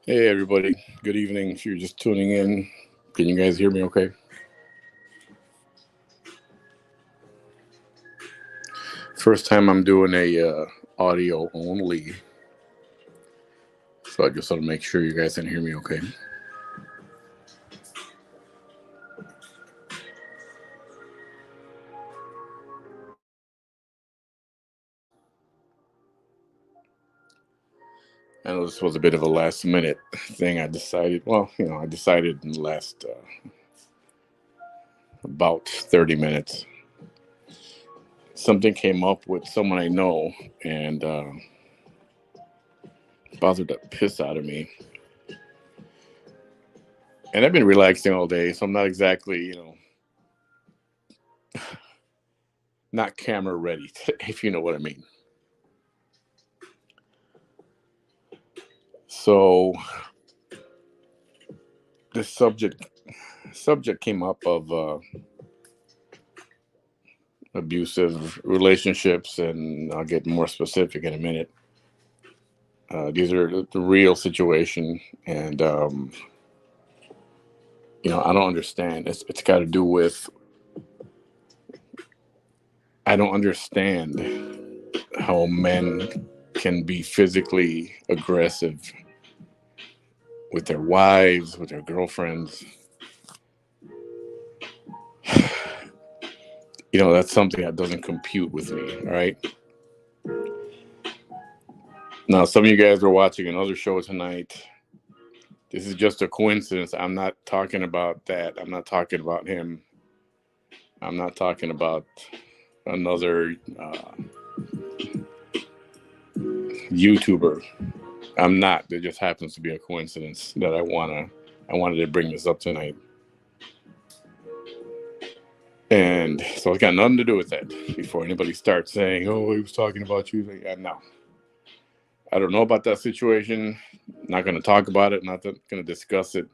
Hey everybody, good evening. If you're just tuning in, can you guys hear me okay? First time I'm doing a audio only, so I just want to make sure you guys can hear me okay. I know this was a bit of a last minute thing. I decided in the last about 30 minutes. Something came up with someone I know and bothered the piss out of me. And I've been relaxing all day, so I'm not exactly, not camera ready, if you know what I mean. So this subject came up of abusive relationships, and I'll get more specific in a minute. These are the real situation, and I don't understand. It's got to do with I don't understand how men can be physically aggressive with their wives, with their girlfriends. That's something that doesn't compute with me. All right. Now, some of you guys are watching another show tonight. This is just a coincidence. I'm not talking about that. I'm not talking about him. I'm not talking about another YouTuber. I'm not. It just happens to be a coincidence that I wanted to bring this up tonight. And so it's got nothing to do with that. Before anybody starts saying, "Oh, he was talking about you," like, no, I don't know about that situation. Not going to talk about it. Not going to discuss it.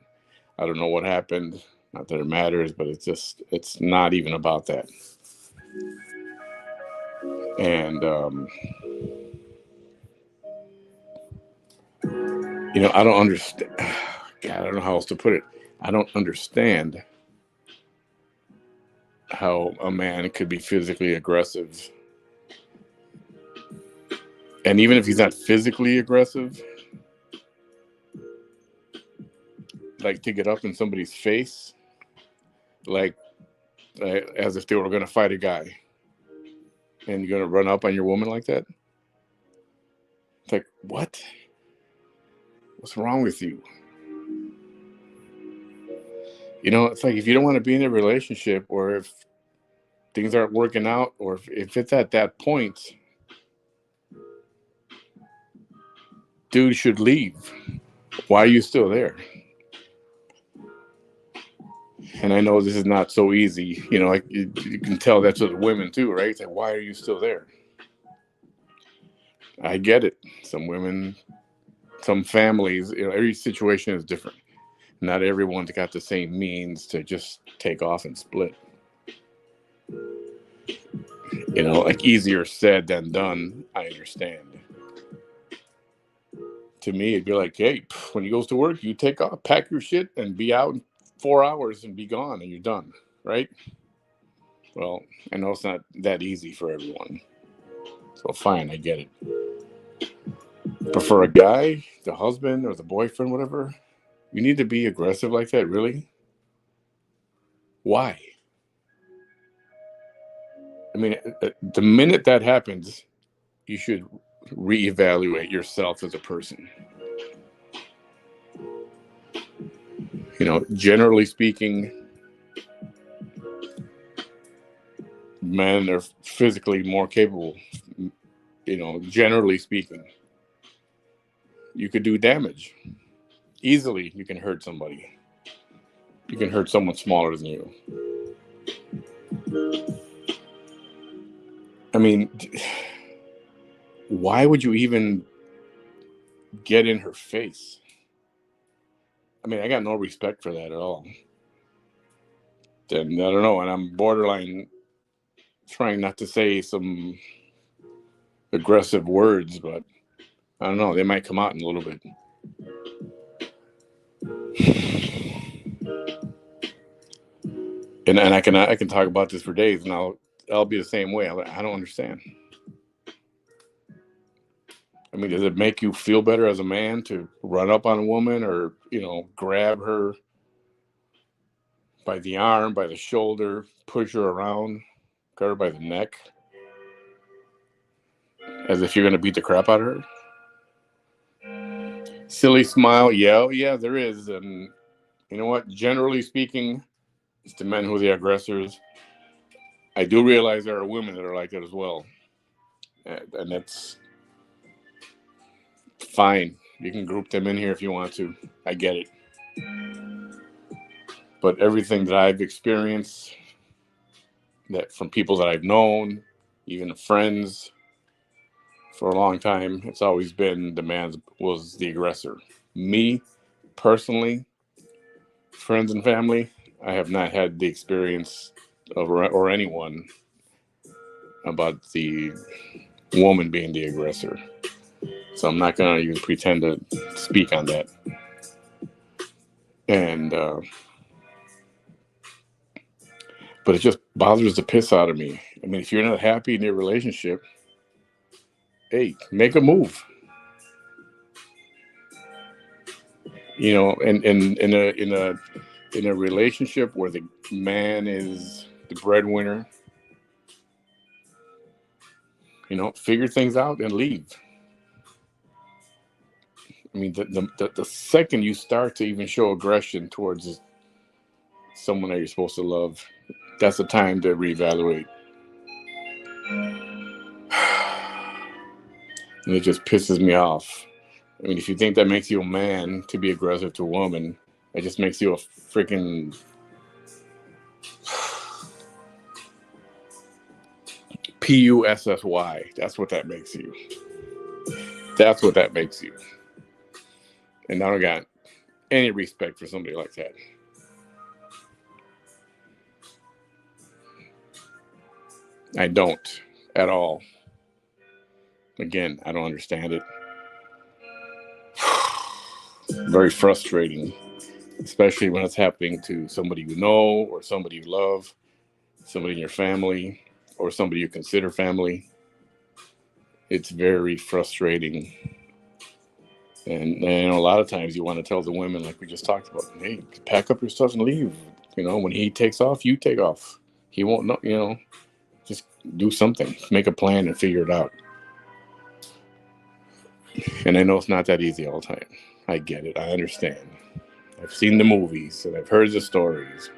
I don't know what happened. Not that it matters, but it's not even about that. And I don't understand. God, I don't know how else to put it. I don't understand how a man could be physically aggressive. And even if he's not physically aggressive, like to get up in somebody's face, like as if they were going to fight a guy, and you're going to run up on your woman like that. It's like, what? What's wrong with you? It's like if you don't want to be in a relationship, or if things aren't working out, or if it's at that point, dude should leave. Why are you still there? And I know this is not so easy. Like you can tell that's with women too, right? It's like, why are you still there? I get it. Some women, some families, every situation is different. Not everyone's got the same means to just take off and split. Like easier said than done. I understand. To me, it'd be like, hey, when he goes to work, you take off, pack your shit, and be out in 4 hours and be gone, and you're done, right? Well, I know it's not that easy for everyone. So fine, I get it. But for a guy, the husband or the boyfriend, whatever, you need to be aggressive like that, really? Why? I mean, the minute that happens, you should reevaluate yourself as a person. Generally speaking, men are physically more capable. Generally speaking, you could do damage easily. You can hurt somebody. You can hurt someone smaller than you. I mean, why would you even get in her face? I mean, I got no respect for that at all. Then I don't know, and I'm borderline trying not to say some aggressive words, but I don't know, they might come out in a little bit. And I can talk about this for days, and I'll be the same way. I don't understand. I mean, does it make you feel better as a man to run up on a woman, or grab her by the arm, by the shoulder, push her around, grab her by the neck, as if you're going to beat the crap out of her? Silly smile, yeah, there is. And you know what? Generally speaking, it's the men who are the aggressors. I do realize there are women that are like that as well. And that's fine. You can group them in here if you want to. I get it. But everything that I've experienced, that from people that I've known, even friends, for a long time, it's always been the man was the aggressor. Me, personally, friends and family, I have not had the experience of, or anyone, about the woman being the aggressor. So I'm not going to even pretend to speak on that. And but it just bothers the piss out of me. I mean, if you're not happy in your relationship, hey, make a move. And in a relationship where the man is the breadwinner, figure things out and leave. I mean, the second you start to even show aggression towards someone that you're supposed to love, that's the time to reevaluate. And it just pisses me off. I mean, if you think that makes you a man to be aggressive to a woman, it just makes you a freaking pussy. That's what that makes you. That's what that makes you. And I don't got any respect for somebody like that. I don't at all. Again, I don't understand it. Very frustrating, especially when it's happening to somebody you know, or somebody you love, somebody in your family, or somebody you consider family. It's very frustrating. And a lot of times you want to tell the women, like we just talked about, hey, pack up your stuff and leave. When he takes off, you take off. He won't know, just do something. Make a plan and figure it out. And I know it's not that easy all the time. I get it. I understand. I've seen the movies and I've heard the stories.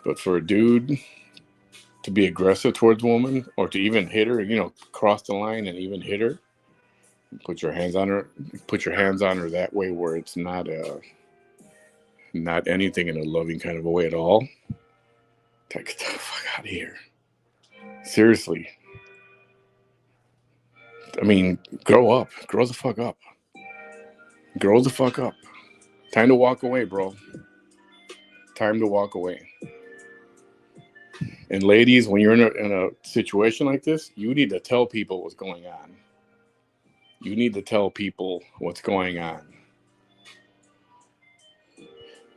But for a dude to be aggressive towards a woman, or to even hit her, cross the line and even hit her, put your hands on her that way, where it's not anything in a loving kind of a way at all. Get the fuck out of here. Seriously. I mean, grow up. Grow the fuck up. Grow the fuck up. Time to walk away, bro. Time to walk away. And ladies, when you're in a situation like this, you need to tell people what's going on. You need to tell people what's going on.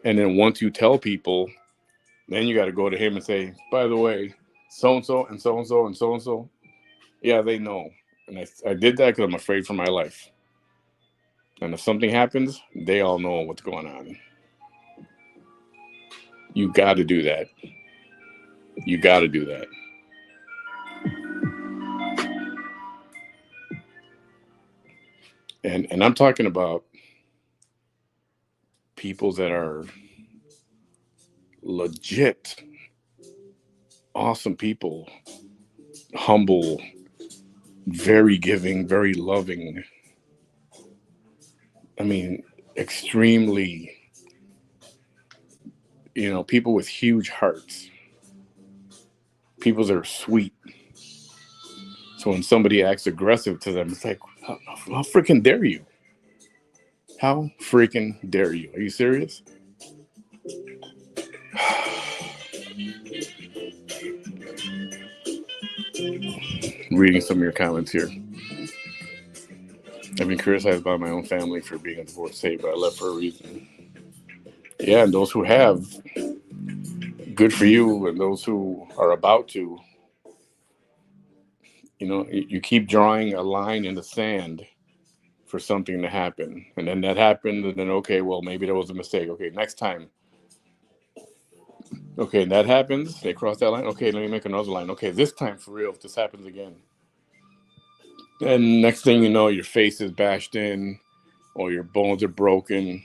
And then once you tell people, then you got to go to him and say, by the way, so-and-so and so-and-so and so-and-so, yeah, they know. And I did that because I'm afraid for my life. And if something happens, they all know what's going on. You got to do that. You got to do that. And I'm talking about people that are legit awesome people, humble, very giving, very loving. I mean, extremely, people with huge hearts. People that are sweet. So when somebody acts aggressive to them, it's like, how freaking dare you? How freaking dare you? Are you serious? Reading some of your comments here. I've been criticized by my own family for being a divorcee, but I left for a reason. Yeah, and those who have, good for you, and those who are about to, you keep drawing a line in the sand for something to happen, and then that happened, and then okay, well maybe that was a mistake. Okay, next time. Okay, that happens. They cross that line. Okay, let me make another line. Okay, this time for real, if this happens again. And next thing you know, your face is bashed in, or your bones are broken,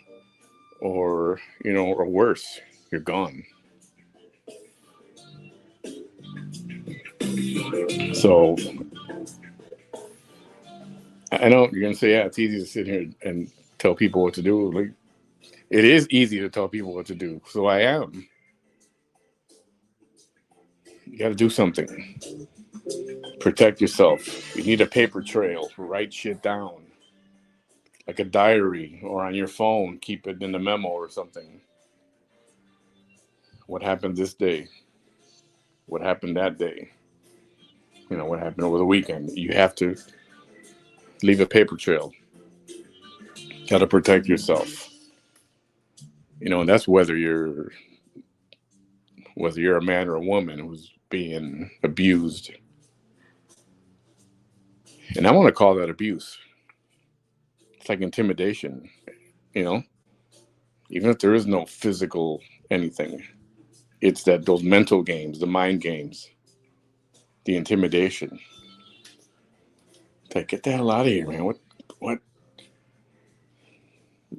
or worse, you're gone. So I know you're gonna say, yeah, it's easy to sit here and tell people what to do. Like, it is easy to tell people what to do. So I am. You got to do something. Protect yourself. You need a paper trail. Write shit down, like a diary or on your phone. Keep it in a memo or something. What happened this day? What happened that day? What happened over the weekend? You have to leave a paper trail. Got to protect yourself. And that's whether you're a man or a woman who's being abused. And I want to call that abuse. It's like intimidation, you know, even if there is no physical anything. It's that those mental games, the mind games, the intimidation. It's like, get the hell out of here, man. What?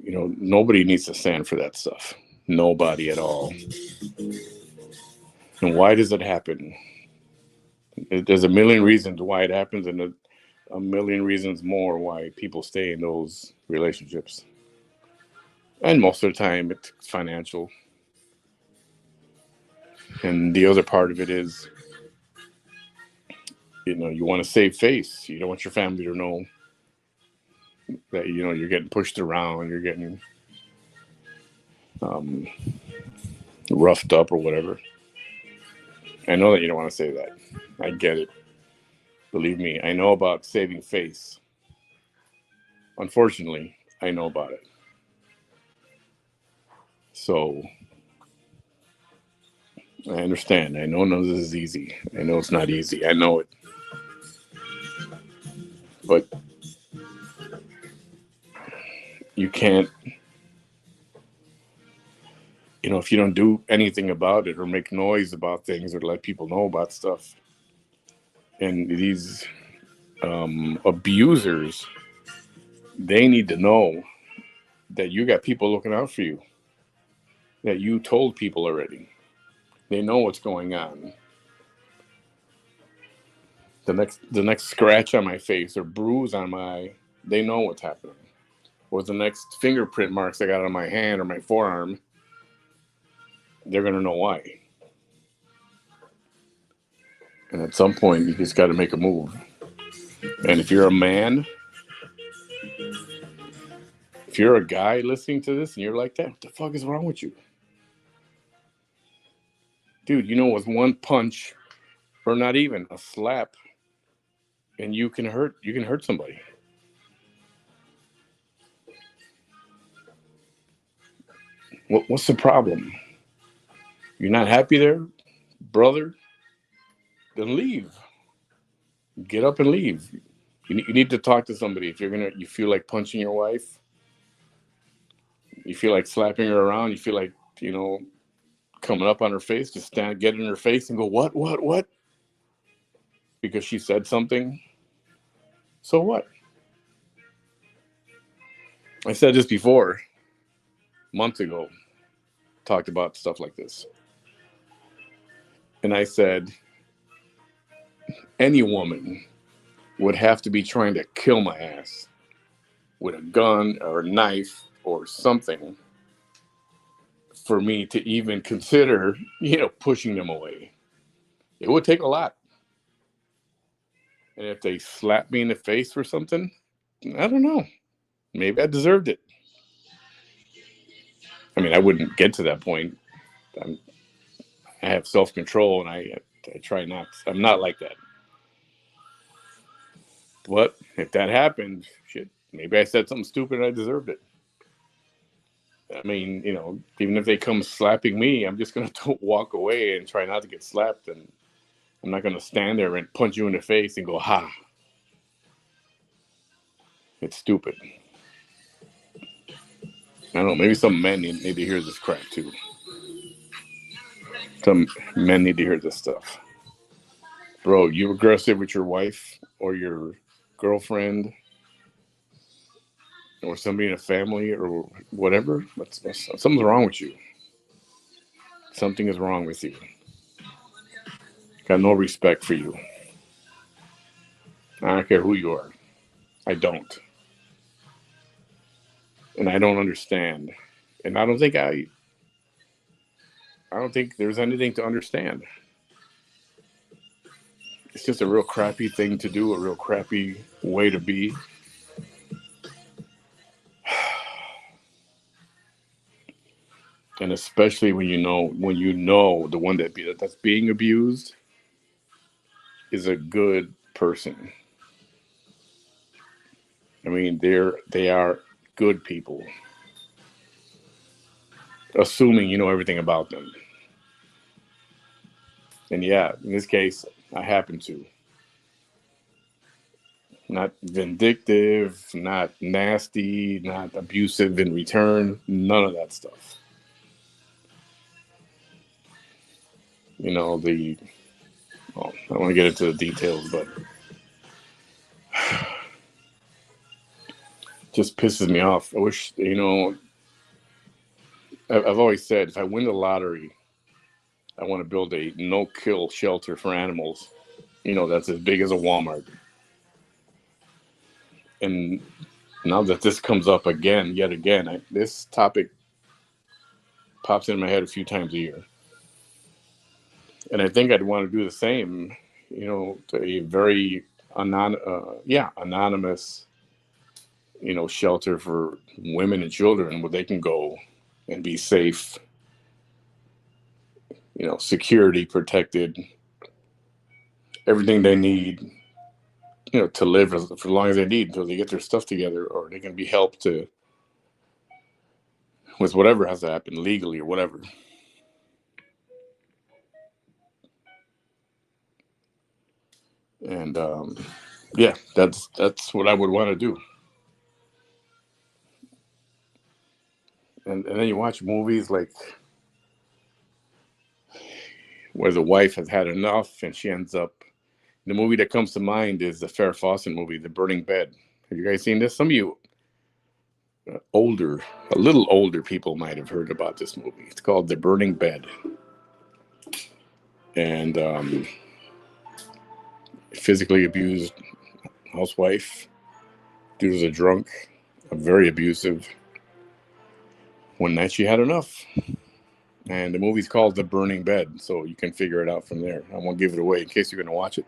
Nobody needs to stand for that stuff. Nobody at all. And why does it happen? There's a million reasons why it happens, and a million reasons more why people stay in those relationships. And most of the time, it's financial. And the other part of it is, you want to save face. You don't want your family to know that, you're getting pushed around, you're getting um, roughed up or whatever. I know that you don't want to say that. I get it. Believe me, I know about saving face. Unfortunately, I know about it. So I understand. I know none of this is easy. I know it's not easy. I know it. But you can't, if you don't do anything about it or make noise about things or let people know about stuff. And these abusers, they need to know that you got people looking out for you, that you told people already. They know what's going on. The next scratch on my face or bruise on they know what's happening. Or the next fingerprint marks I got on my hand or my forearm, they're going to know why. And at some point, you just got to make a move. And if you're a man, if you're a guy listening to this and you're like that, what the fuck is wrong with you? Dude, with one punch or not even a slap, and you can hurt somebody. What's the problem? You're not happy there, brother? Then leave. Get up and leave. You need to talk to somebody. If you feel like punching your wife, you feel like slapping her around, you feel like, coming up on her face, just get in her face and go, what? Because she said something. So what? I said this before, months ago, talked about stuff like this. And I said, any woman would have to be trying to kill my ass with a gun or a knife or something for me to even consider, pushing them away. It would take a lot. And if they slapped me in the face for something, I don't know. Maybe I deserved it. I mean, I wouldn't get to that point. I have self-control, and I try not. I'm not like that. But if that happened, shit, Maybe I said something stupid and I deserved it. I mean, even if they come slapping me, I'm just going to walk away and try not to get slapped. And I'm not going to stand there and punch you in the face and go, ha. It's stupid. I don't know. Maybe some men need to hear this crap too. Some men need to hear this stuff. Bro, you aggressive with your wife or your girlfriend or somebody in a family or whatever, something's wrong with you. Something is wrong with you. Got no respect for you. I don't care who you are. I don't. And I don't understand. And I don't think there's anything to understand. It's just a real crappy thing to do, a real crappy way to be. And especially when you know the one that's being abused is a good person. I mean, they are good people. Assuming you know everything about them. And yeah, in this case, I happen to. Not vindictive, not nasty, not abusive in return, none of that stuff. I don't want to get into the details, but just pisses me off. I wish, I've always said if I win the lottery, I want to build a no-kill shelter for animals. That's as big as a Walmart. And now that this comes up yet again, this topic pops in my head a few times a year. And I think I'd want to do the same, to a very anonymous, shelter for women and children where they can go and be safe, security protected, everything they need, to live for as long as they need until they get their stuff together, or they can be helped with whatever has to happen legally or whatever. And yeah, that's what I would want to do. And then you watch movies like where the wife has had enough and she ends up. The movie that comes to mind is the Farrah Fawcett movie, The Burning Bed. Have you guys seen this? Some of you a little older people might have heard about this movie. It's called The Burning Bed. And physically abused housewife. Dude was a drunk, very abusive. One night she had enough. And the movie's called The Burning Bed, so you can figure it out from there. I won't give it away in case you're going to watch it.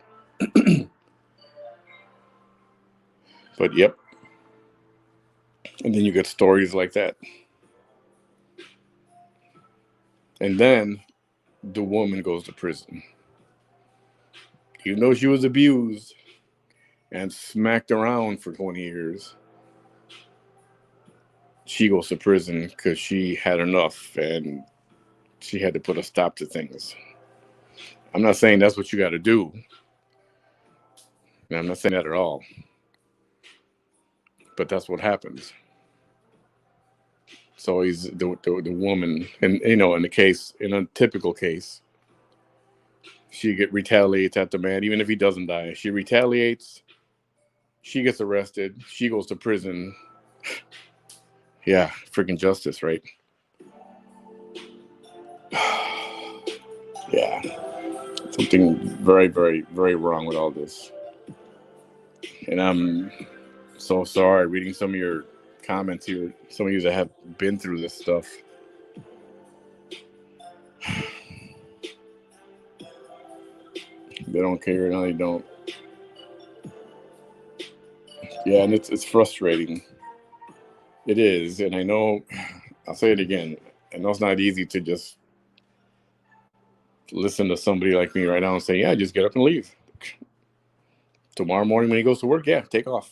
But yep. And then you get stories like that. And then the woman goes to prison. Even though she was abused and smacked around for 20 years, she goes to prison because she had enough and she had to put a stop to things. I'm not saying that's what you got to do. I'm not saying that at all. But that's what happens. So he's the woman, and in a typical case, she retaliates at the man, even if he doesn't die. She retaliates. She gets arrested. She goes to prison. Yeah, freaking justice, right? Yeah, something very, very, very wrong with all this. And I'm so sorry reading some of your comments here. Some of you that have been through this stuff. They don't care. No, they don't. Yeah, and it's frustrating. It is, and I know. I'll say it again. I know it's not easy to just listen to somebody like me right now and say, "Yeah, just get up and leave." Tomorrow morning when he goes to work, yeah, take off,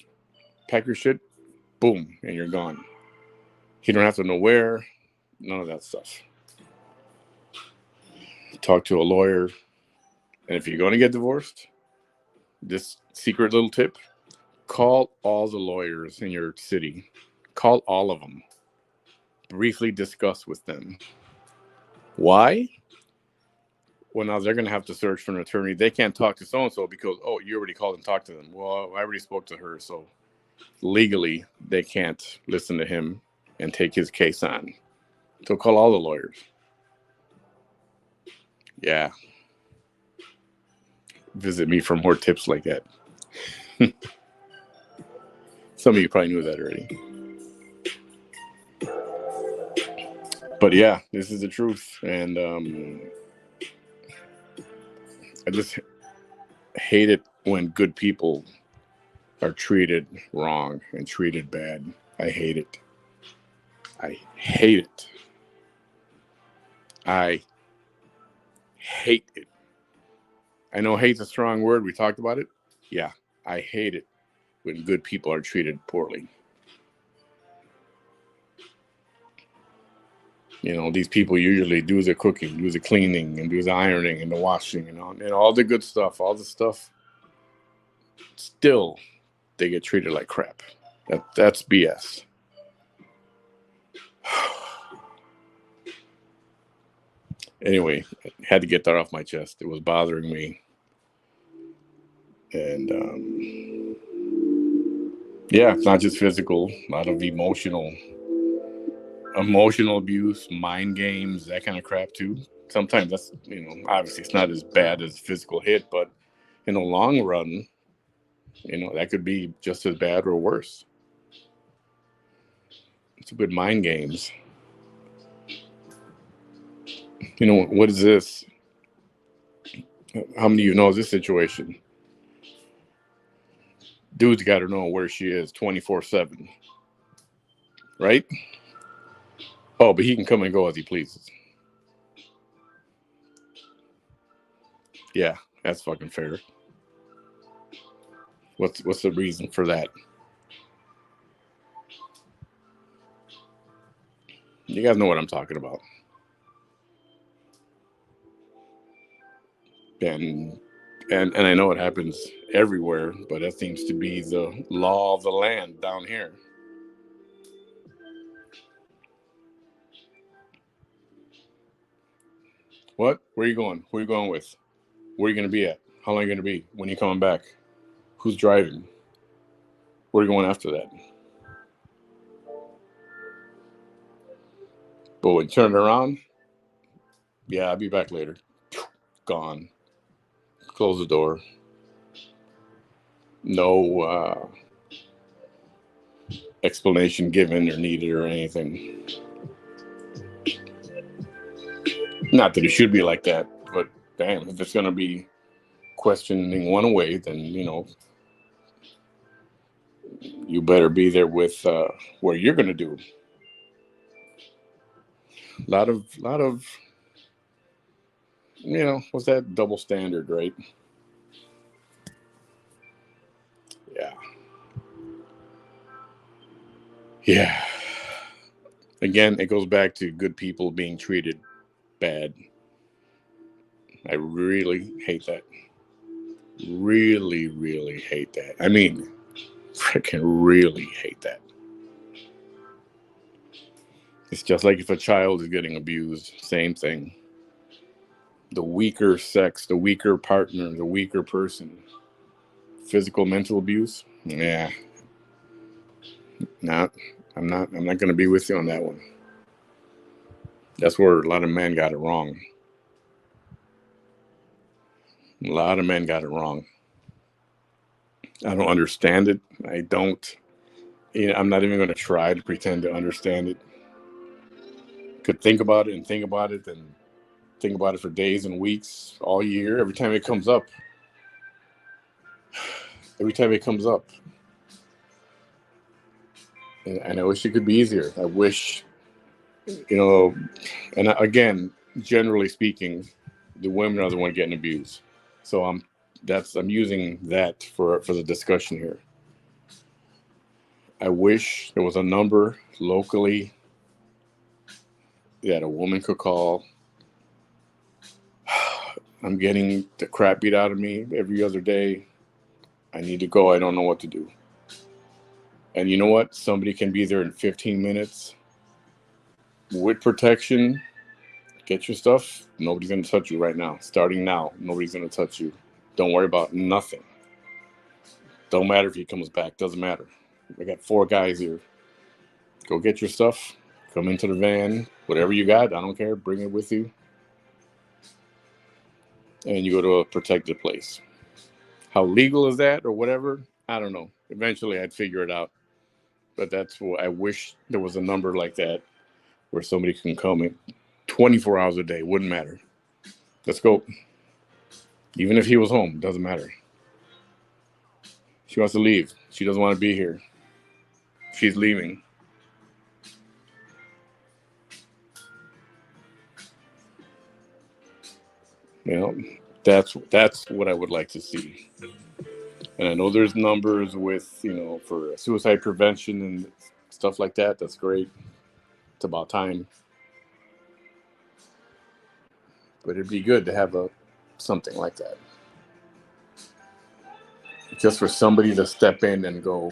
pack your shit, boom, and you're gone. He don't have to know where, none of that stuff. Talk to a lawyer, and if you're going to get divorced, this secret little tip: call all the lawyers in your city. Call all of them. Briefly discuss with them. Why? Well, now they're going to have to search for an attorney. They can't talk to so-and-so because, oh, you already called and talked to them. Well, I already spoke to her, so legally they can't listen to him and take his case on. So call all the lawyers. Yeah. Visit me for more tips like that. Some of you probably knew that already. But yeah, this is the truth. And I just hate it when good people are treated wrong and treated bad. I hate it. I hate it. I hate it. I know hate's a strong word. We talked about it. Yeah, I hate it when good people are treated poorly. You know, these people usually do the cooking, do the cleaning, and do the ironing and the washing and all the good stuff, all the stuff. Still, they get treated like crap. That's BS. Anyway, I had to get that off my chest. It was bothering me. And yeah, it's not just physical, a lot of emotional abuse, mind games, that kind of crap too. Sometimes that's, obviously it's not as bad as a physical hit, but in the long run, that could be just as bad or worse. It's good mind games. What is this? How many of you know this situation? Dude's got to know where she is 24/7. Right? Oh, but he can come and go as he pleases. Yeah, that's fucking fair. What's the reason for that? You guys know what I'm talking about. And I know it happens everywhere, but that seems to be the law of the land down here. What? Where are you going? Who are you going with? Where are you going to be at? How long are you going to be? When are you coming back? Who's driving? Where are you going after that? But when you turn it around, yeah, I'll be back later. Gone. Close the door. No explanation given or needed or anything. Not that it should be like that, but damn, if it's going to be questioning one way, then, you better be there with what you're going to do. A lot of, what's that double standard, right? Yeah. Yeah. Again, it goes back to good people being treated bad. I really hate that. Really, really hate that. I mean, freaking really hate that. It's just like if a child is getting abused, same thing. The weaker sex, the weaker partner, the weaker person. Physical, mental abuse, yeah. I'm not going to be with you on that one. That's where a lot of men got it wrong. A lot of men got it wrong. I don't understand it. I don't. I'm not even going to try to pretend to understand it. Could think about it and think about it and think about it for days and weeks, all year, every time it comes up. Every time it comes up. And I wish it could be easier. I wish, and again, generally speaking, the women are the one getting abused. So I'm using that for the discussion here. I wish there was a number locally that a woman could call. I'm getting the crap beat out of me every other day. I need to go. I don't know what to do. And you know what? Somebody can be there in 15 minutes with protection. Get your stuff. Nobody's going to touch you right now. Starting now, nobody's going to touch you. Don't worry about nothing. Don't matter if he comes back. Doesn't matter. I got 4 guys here. Go get your stuff. Come into the van. Whatever you got, I don't care. Bring it with you. And you go to a protected place. How legal is that or whatever? I don't know. Eventually, I'd figure it out. But that's what I wish there was a number like that where somebody can come in 24 hours a day. Wouldn't matter. Let's go. Even if he was home, doesn't matter. She wants to leave. She doesn't want to be here. She's leaving. You know, that's what I would like to see. And I know there's numbers with, for suicide prevention and stuff like that. That's great. It's about time. But it'd be good to have something like that. Just for somebody to step in and go,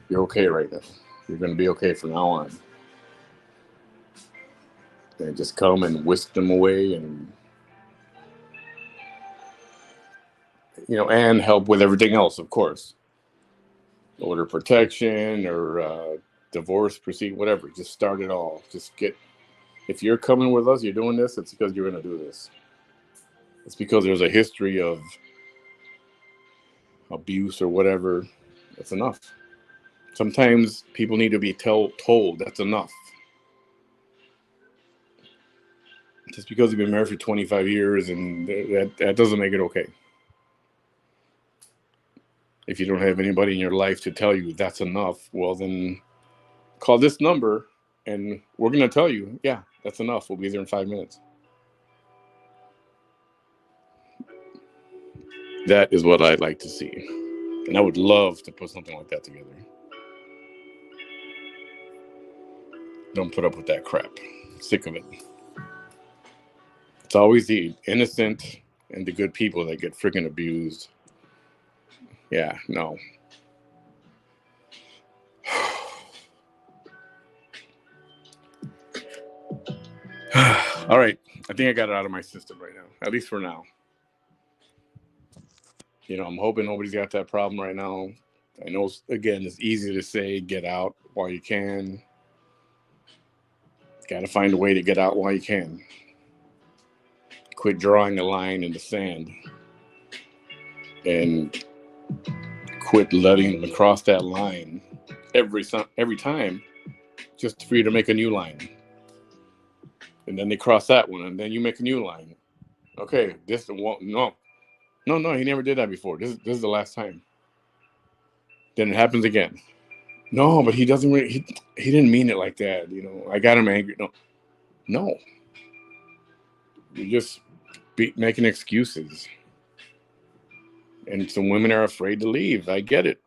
you're okay right now. You're going to be okay from now on. And just come and whisk them away and, and help with everything else, of course. Order protection or divorce proceed, whatever. Just start it all. If you're coming with us, you're doing this, it's because you're going to do this. It's because there's a history of abuse or whatever. That's enough. Sometimes people need to be told that's enough. Just because you've been married for 25 years and that doesn't make it okay. If you don't have anybody in your life to tell you that's enough, well, then call this number and we're going to tell you, yeah, that's enough. We'll be there in 5 minutes. That is what I'd like to see. And I would love to put something like that together. Don't put up with that crap. Sick of it. It's always the innocent and the good people that get freaking abused. Yeah, no. All right. I think I got it out of my system right now, at least for now. I'm hoping nobody's got that problem right now. I know, again, it's easy to say get out while you can. Got to find a way to get out while you can. Quit drawing a line in the sand. And quit letting them cross that line every time just for you to make a new line. And then they cross that one, and then you make a new line. Okay, this the one. No, he never did that before. This is the last time. Then it happens again. No, but he doesn't. He didn't mean it like that. I got him angry. No. You're just making excuses. And some women are afraid to leave. I get it.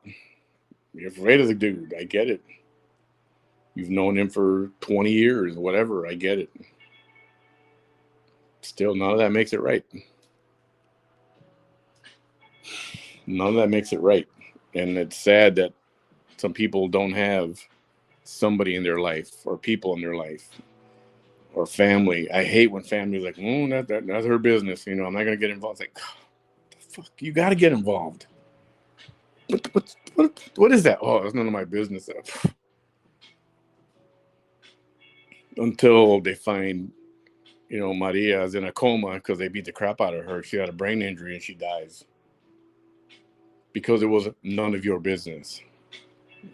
You're afraid of the dude. I get it. You've known him for 20 years, whatever. I get it. Still, none of that makes it right. None of that makes it right. And it's sad that some people don't have somebody in their life or people in their life or family. I hate when family's like, that's her business. I'm not going to get involved. It's like, the fuck? You got to get involved. What is that? Oh, it's none of my business. Until they find, Maria is in a coma because they beat the crap out of her. She had a brain injury and she dies. Because it was none of your business.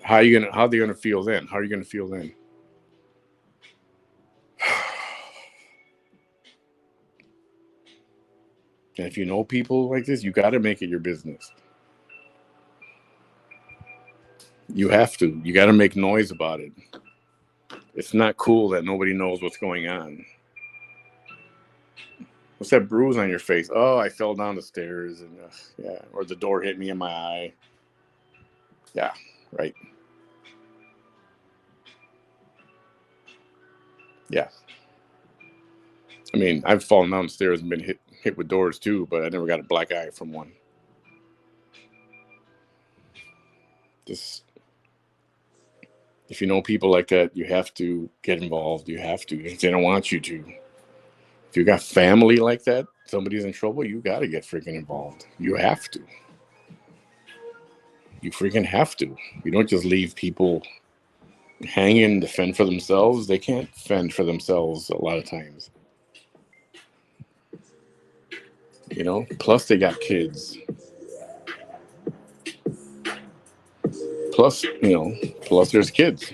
How are they gonna feel then? How are you gonna feel then? And if you know people like this, you got to make it your business. You have to. You got to make noise about it. It's not cool that nobody knows what's going on. What's that bruise on your face? Oh, I fell down the stairs, and or the door hit me in my eye. Yeah, right. Yeah. I mean, I've fallen downstairs and been hit with doors too, but I never got a black eye from one. Just if you know people like that, you have to get involved. You have to. If they don't want you to. If you got family like that, somebody's in trouble, you got to get freaking involved. You have to. You freaking have to. You don't just leave people hanging to fend for themselves. They can't fend for themselves a lot of times. You know, plus they got kids. Plus, plus there's kids.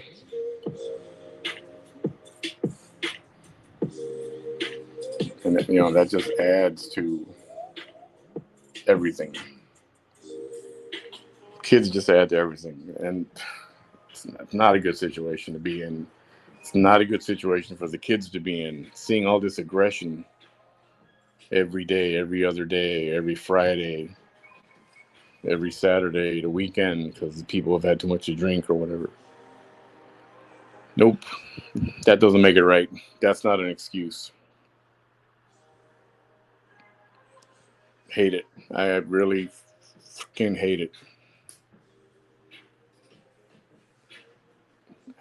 And, that just adds to everything. Kids just add to everything. And it's not a good situation to be in. It's not a good situation for the kids to be in. Seeing all this aggression every day, every other day, every Friday, every Saturday, the weekend, because people have had too much to drink or whatever. Nope. That doesn't make it right. That's not an excuse. Hate it. I really fucking hate it.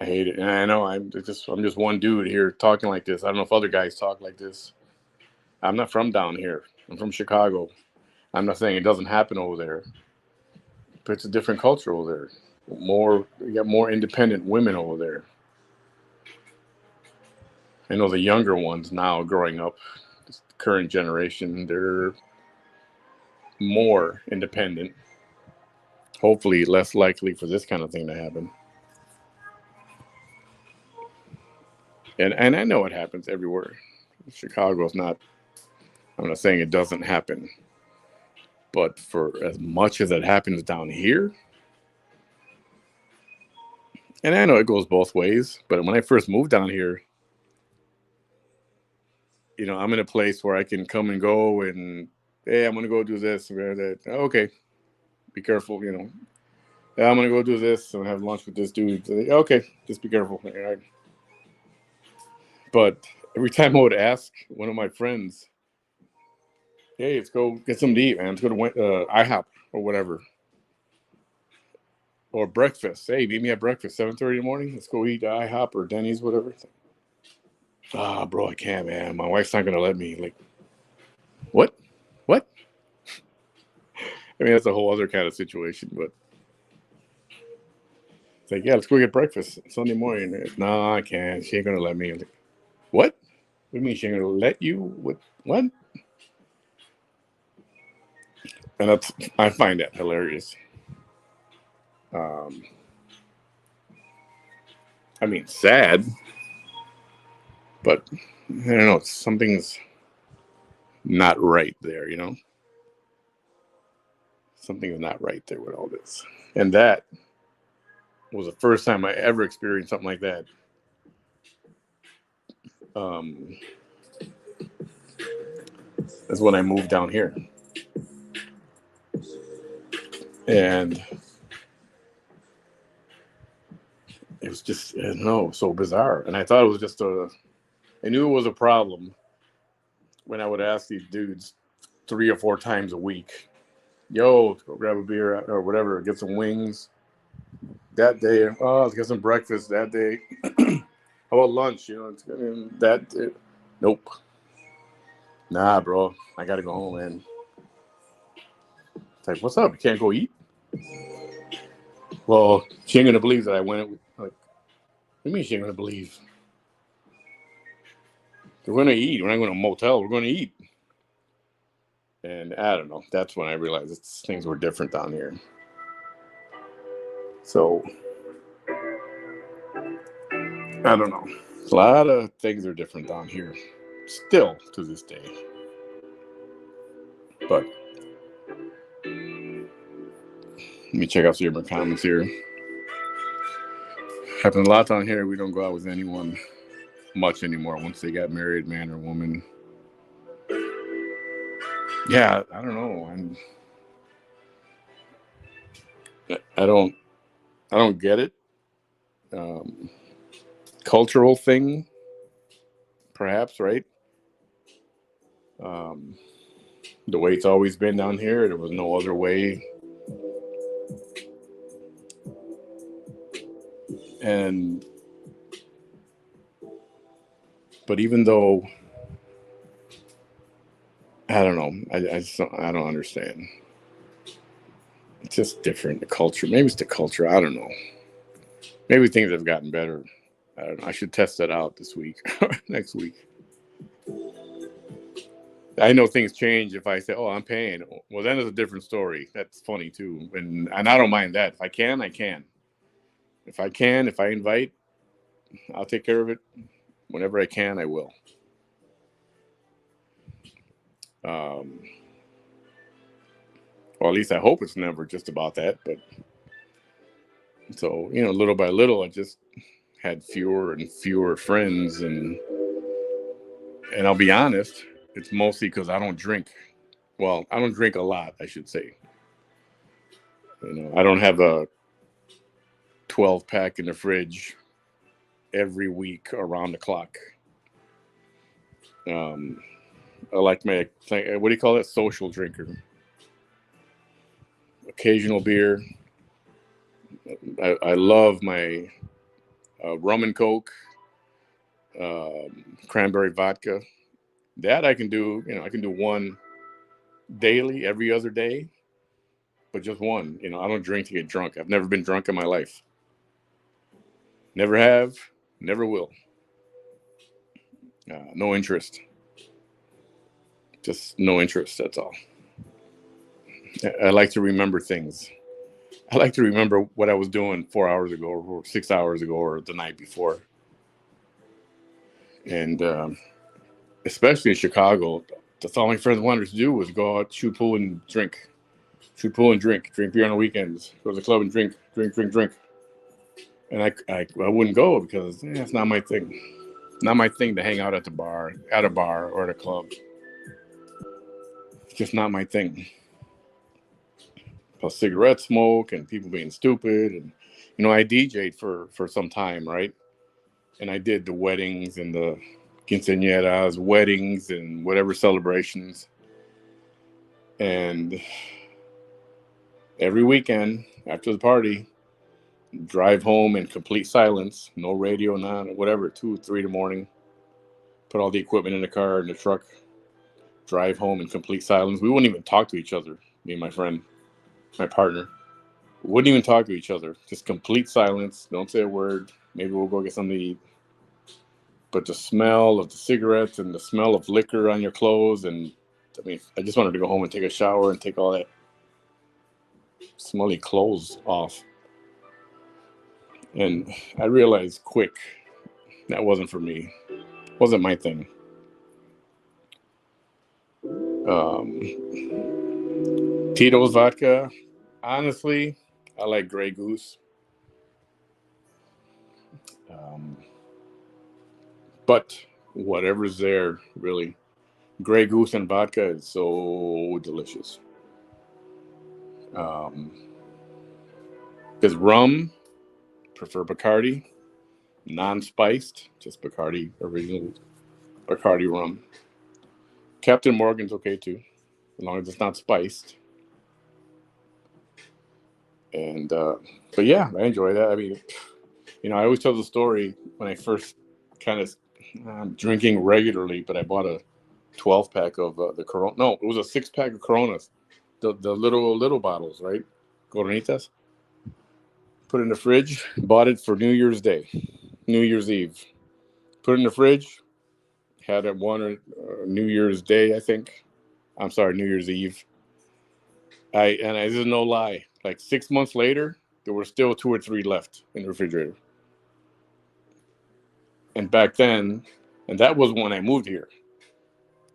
I hate it. And I know I'm just one dude here talking like this. I don't know if other guys talk like this. I'm not from down here. I'm from Chicago. I'm not saying it doesn't happen over there, but it's a different culture over there. You got more independent women over there. I know the younger ones now growing up, this current generation, they're more independent. Hopefully less likely for this kind of thing to happen. And I know it happens everywhere. Chicago's not, I'm not saying it doesn't happen, but for as much as it happens down here, and I know it goes both ways, but when I first moved down here, I'm in a place where I can come and go and, hey, I'm going to go do this. Okay, be careful, Yeah, I'm going to go do this and have lunch with this dude. Okay, just be careful. All right. But every time I would ask one of my friends, hey, let's go get something to eat, man. Let's go to IHOP or whatever. Or breakfast. Hey, meet me at breakfast, 7:30 in the morning. Let's go eat IHOP or Denny's, whatever. Bro, I can't, man. My wife's not going to let me. Like, what? What? I mean, that's a whole other kind of situation, but it's like, yeah, let's go get breakfast Sunday morning. No, I can't. She ain't going to let me. Like, what? What do you mean she ain't going to let you? What? And I find that hilarious. I mean, sad, but I don't know. Something's not right there, Something's not right there with all this. And that was the first time I ever experienced something like that. That's when I moved down here. And it was just, I don't know, so bizarre. And I thought it was just I knew it was a problem when I would ask these dudes 3 or 4 times a week, yo, let's go grab a beer or whatever, get some wings. That day, let's get some breakfast that day. How about lunch? That day. Nope. Nah, bro, I gotta go home, man. It's like, what's up? You can't go eat? Well, she ain't gonna believe that I went. Like, what do you mean she ain't gonna believe? We're gonna eat. We're not going to a motel. We're gonna eat. And I don't know. That's when I realized things were different down here. So I don't know. A lot of things are different down here, still to this day. But let me check out some of my comments here. Happens a lot down here. We don't go out with anyone much anymore once they got married, man or woman. Yeah, I don't know. I don't. I don't get it. Cultural thing, perhaps, right? Um, the way it's always been down here, there was no other way. And but even though I don't know, I don't understand. It's just different. The culture, maybe it's the culture. I don't know. Maybe things have gotten better. I don't know. I should test that out this week, next week. I know things change if I say, "Oh, I'm paying." Well, then it's a different story. That's funny too, and I don't mind that. If I can, I can. If I can, if I invite, I'll take care of it. Whenever I can, I will. Um, well, at least I hope it's never just about that. But so little by little, I just had fewer and fewer friends, and I'll be honest, it's mostly because I don't drink. Well, I don't drink a lot, I should say. I don't have a 12 pack in the fridge every week around the clock. I like my, what do you call it? Social drinker. Occasional beer. I love my rum and coke, cranberry vodka. That I can do. I can do one daily, every other day, but just one. I don't drink to get drunk. I've never been drunk in my life. Never have, never will. No interest. Just no interest. That's all. I like to remember things. I like to remember what I was doing 4 hours ago, or 6 hours ago, or the night before. And especially in Chicago, that's all my friends wanted to do was go out, shoot pool, and drink. Shoot pool and drink beer on the weekends. Go to the club and drink. And I wouldn't go because it's not my thing. Not my thing to hang out at a bar, or at a club. It's just not my thing. Plus cigarette smoke and people being stupid, and I DJ'd for some time, right? And I did the weddings and the quinceañeras, weddings and whatever celebrations. And every weekend after the party, drive home in complete silence, no radio, none, whatever, 2 or 3 in the morning. Put all the equipment in the car, in the truck, drive home in complete silence. We wouldn't even talk to each other, me and my friend, my partner. We wouldn't even talk to each other. Just complete silence. Don't say a word. Maybe we'll go get something to eat. But the smell of the cigarettes and the smell of liquor on your clothes, and I just wanted to go home and take a shower and take all that smelly clothes off. And I realized quick that wasn't for me. Wasn't my thing. Tito's vodka. Honestly, I like Grey Goose. But whatever's there, really. Grey Goose and vodka is so delicious. Because rum, prefer Bacardi. Non-spiced, just Bacardi, original Bacardi rum. Captain Morgan's okay too, as long as it's not spiced. And but yeah, I enjoy that. I always tell the story when I first kind of drinking regularly, but I bought a 12 pack of the Corona. No, it was a 6 pack of Coronas, the little bottles, right? Coronitas. Put it in the fridge. Bought it for New Year's Eve. Put it in the fridge. Had it one New Year's Day, I think. I'm sorry, New Year's Eve. I this is no lie. Like 6 months later, there were still 2 or 3 left in the refrigerator. And back then, and that was when I moved here.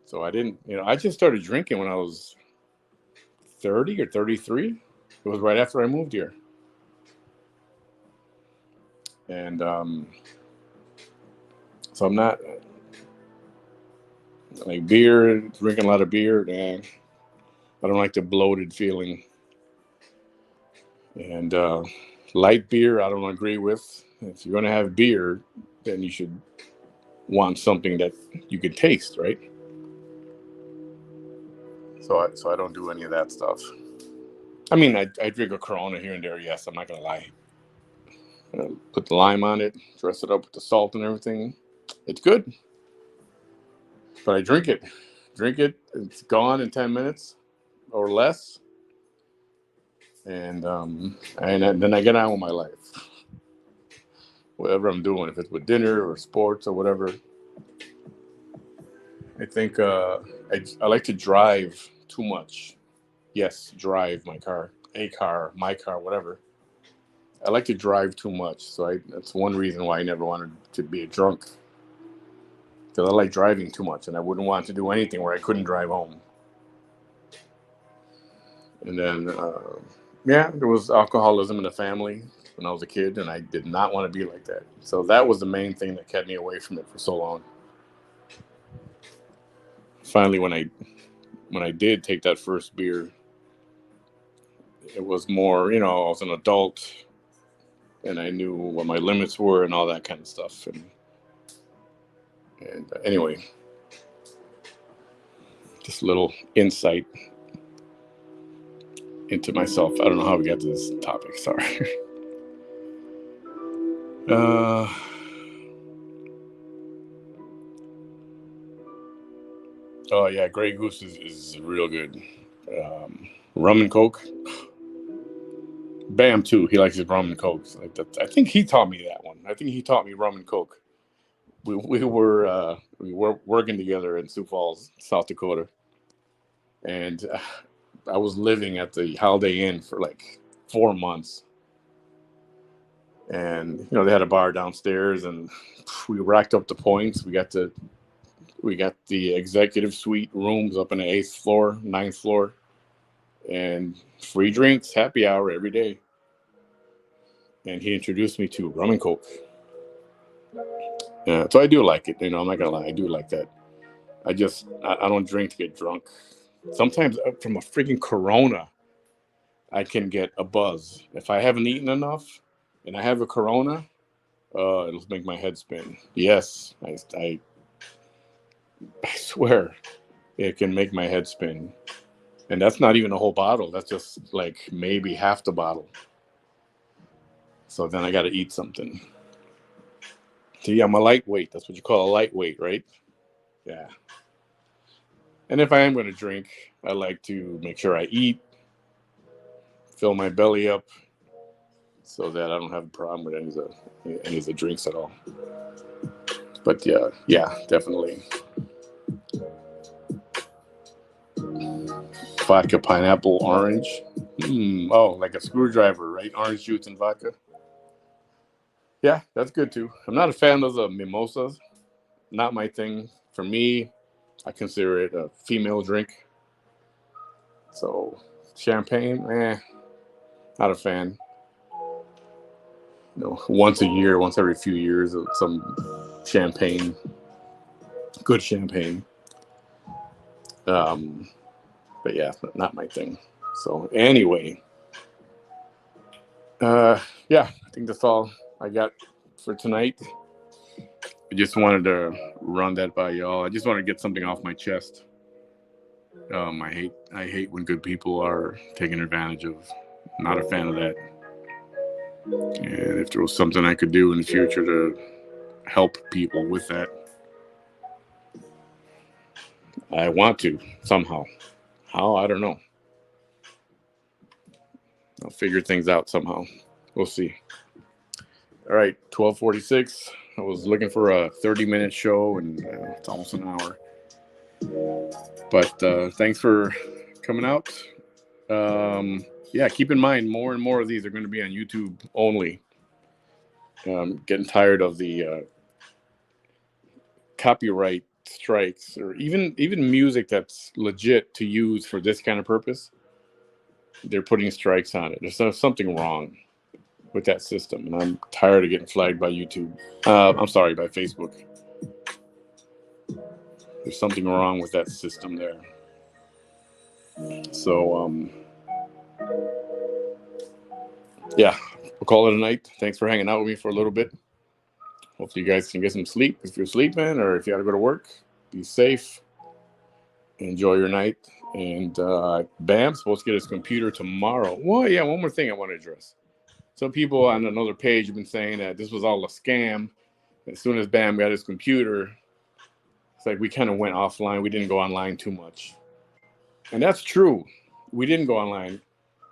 So I didn't, I just started drinking when I was 30 or 33. It was right after I moved here. And so I'm not like beer, drinking a lot of beer. Nah, I don't like the bloated feeling. And Light beer, I don't agree with. If you're going to have beer, then you should want something that you can taste, right? So I don't do any of that stuff. I mean, I drink a Corona here and there. Yes, I'm not gonna lie. Put the lime on it, dress it up with the salt and everything. It's good, but I drink it. Drink it. It's gone in 10 minutes or less, and then I get on with my life. Whatever I'm doing, if it's with dinner or sports or whatever. I think I like to drive too much. Yes, drive my car, my car, whatever. I like to drive too much, so that's one reason why I never wanted to be a drunk. Because I like driving too much, and I wouldn't want to do anything where I couldn't drive home. And then, yeah, there was alcoholism in the family when I was a kid, and I did not want to be like that. So that was the main thing that kept me away from it for so long. Finally, when I did take that first beer, it was more, I was an adult, and I knew what my limits were and all that kind of stuff. And anyway, just a little insight into myself. I don't know how we got to this topic. Sorry. Oh yeah, Grey Goose is real good. Rum and Coke. Bam too. He likes his rum and Coke. I think he taught me that one. I think he taught me rum and Coke. We were working together in Sioux Falls, South Dakota, and I was living at the Holiday Inn for like 4 months. And they had a bar downstairs, and we racked up the points. We got the executive suite rooms up in the 8th floor, 9th floor, and free drinks, happy hour every day. And he introduced me to rum and Coke. So I do like it. I'm not gonna lie, I do like that. I don't drink to get drunk. Sometimes from a freaking Corona, I can get a buzz. If I haven't eaten enough and I have a Corona, it'll make my head spin. Yes, I swear it can make my head spin. And that's not even a whole bottle. That's just like maybe half the bottle. So then I got to eat something. So yeah, I'm a lightweight. That's what you call a lightweight, right? Yeah. And if I am going to drink, I like to make sure I eat, fill my belly up, so that I don't have a problem with any of the drinks at all. But yeah, definitely. Vodka, pineapple, orange. Oh, like a screwdriver, right? Orange juice and vodka. Yeah, that's good too. I'm not a fan of the mimosas. Not my thing. For me, I consider it a female drink. So champagne, not a fan. Once a year, once every few years, some champagne, good champagne. But yeah, not my thing. So anyway, yeah, I think that's all I got for tonight. I just wanted to run that by y'all. I just want to get something off my chest. I hate when good people are taken advantage of. Not a fan of that. And if there was something I could do in the future to help people with that, I want to somehow. How? I don't know. I'll figure things out somehow. We'll see. All right, 12:46. I was looking for a 30-minute show, and it's almost an hour. But thanks for coming out. Yeah, keep in mind, more and more of these are going to be on YouTube only. Getting tired of the copyright strikes, or even music that's legit to use for this kind of purpose. They're putting strikes on it. There's something wrong with that system, and I'm tired of getting flagged by YouTube. I'm sorry, by Facebook. There's something wrong with that system there. So, yeah. we'll call it a night. Thanks for hanging out with me for a little bit. Hopefully you guys can get some sleep if you're sleeping, or if you got to go to work. Be safe. Enjoy your night. And Bam's supposed to get his computer tomorrow. Well, yeah, one more thing I want to address. Some people on another page have been saying that this was all a scam. As soon as Bam got his computer, it's like we kind of went offline. We didn't go online too much. And that's true. We didn't go online.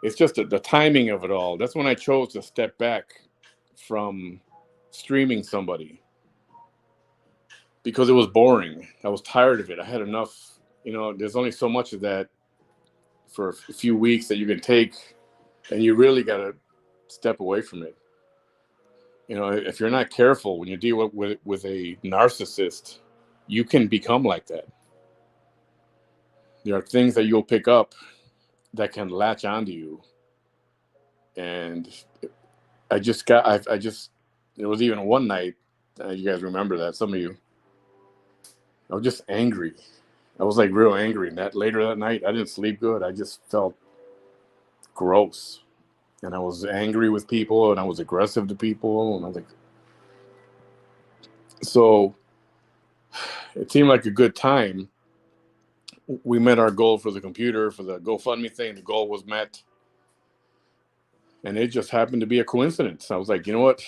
It's just the timing of it all. That's when I chose to step back from streaming somebody, because it was boring. I was tired of it. I had enough. There's only so much of that for a few weeks that you can take, and you really got to step away from it. If you're not careful when you deal with a narcissist, you can become like that. There are things that you'll pick up that can latch onto you. And there was even one night, you guys remember that, some of you, I was just angry. I was like real angry. And later that night, I didn't sleep good. I just felt gross. And I was angry with people, and I was aggressive to people. And I was like, so it seemed like a good time. We met our goal for the computer, for the GoFundMe thing. The goal was met. And it just happened to be a coincidence. I was like, you know what?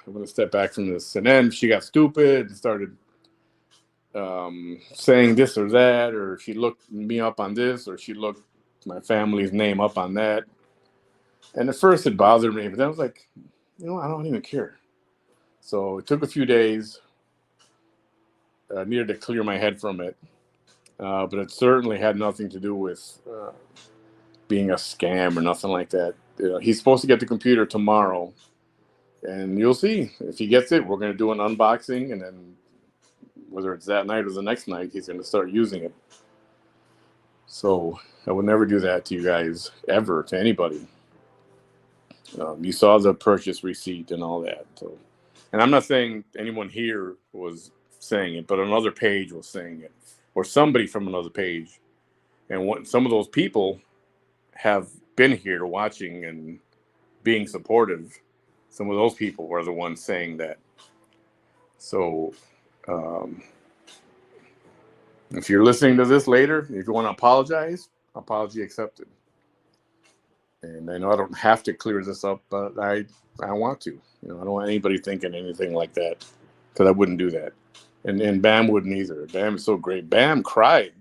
I'm going to step back from this. And then she got stupid and started saying this or that, or she looked me up on this, or she looked my family's name up on that. And at first it bothered me, but then I was like, I don't even care. So it took a few days. I needed to clear my head from it. But it certainly had nothing to do with being a scam or nothing like that. He's supposed to get the computer tomorrow, and you'll see. If he gets it, we're going to do an unboxing, and then whether it's that night or the next night, he's going to start using it. So I would never do that to you guys, ever, to anybody. You saw the purchase receipt and all that. So, and I'm not saying anyone here was saying it, but another page was saying it, or somebody from another page. And some of those people have been here watching and being supportive. Some of those people were the ones saying that. So if you're listening to this later, if you want to apologize, apology accepted. And I know I don't have to clear this up, but I want to. I don't want anybody thinking anything like that, because I wouldn't do that. And Bam wouldn't either. Bam is so great. Bam cried.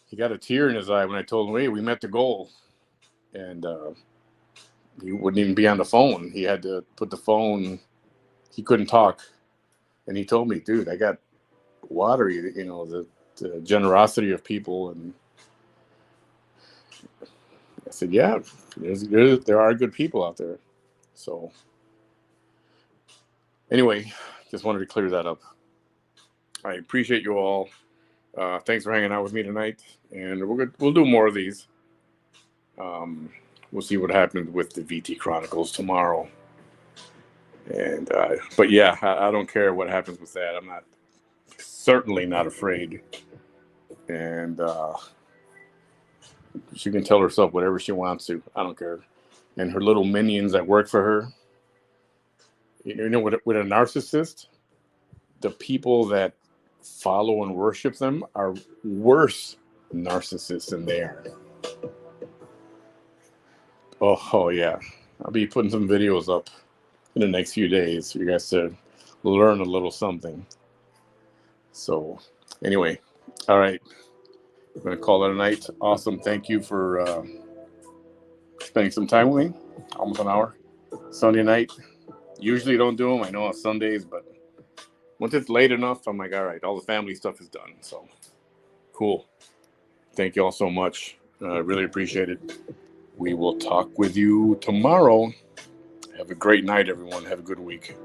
He got a tear in his eye when I told him, hey, we met the goal. And he wouldn't even be on the phone. He had to put the phone, he couldn't talk. And he told me, dude, I got watery, the generosity of people. And I said, yeah, there are good people out there. So anyway, just wanted to clear that up. I appreciate you all. Thanks for hanging out with me tonight. And we'll do more of these. We'll see what happens with the VT Chronicles tomorrow. And but yeah, I don't care what happens with that. I'm certainly not afraid. And she can tell herself whatever she wants to. I don't care. And her little minions that work for her. With a narcissist, the people that follow and worship them are worse narcissists than they are. Oh yeah. I'll be putting some videos up in the next few days for you guys to learn a little something. So anyway, all right. I'm going to call it a night. Awesome. Thank you for spending some time with me. Almost an hour. Sunday night. Usually don't do them. I know on Sundays, but once it's late enough, I'm like, all right, all the family stuff is done. So cool. Thank you all so much. Really appreciate it. We will talk with you tomorrow. Have a great night, everyone. Have a good week.